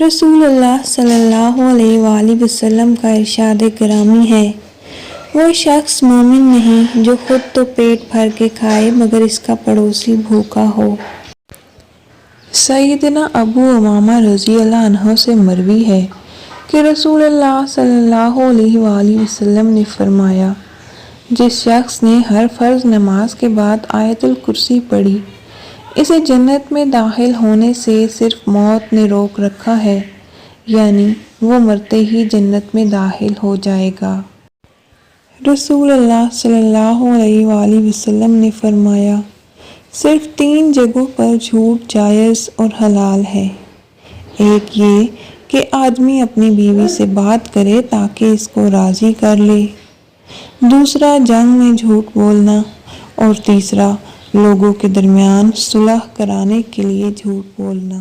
رسول اللہ صلی اللہ علیہ وآلہ وسلم کا ارشاد گرامی ہے، وہ شخص مومن نہیں جو خود تو پیٹ بھر کے کھائے مگر اس کا پڑوسی بھوکا ہو۔ سیدنا ابو امامہ رضی اللہ عنہ سے مروی ہے کہ رسول اللہ صلی اللہ علیہ وآلہ وسلم نے فرمایا، جس شخص نے ہر فرض نماز کے بعد آیت الکرسی پڑھی، اسے جنت میں داخل ہونے سے صرف موت نے روک رکھا ہے، یعنی وہ مرتے ہی جنت میں داخل ہو جائے گا۔ رسول اللہ صلی اللہ علیہ وآلہ وسلم نے فرمایا، صرف 3 جگہوں پر جھوٹ جائز اور حلال ہے۔ ایک یہ کہ آدمی اپنی بیوی سے بات کرے تاکہ اس کو راضی کر لے، دوسرا جنگ میں جھوٹ بولنا، اور تیسرا لوگوں کے درمیان صلح کرانے کے لیے جھوٹ بولنا۔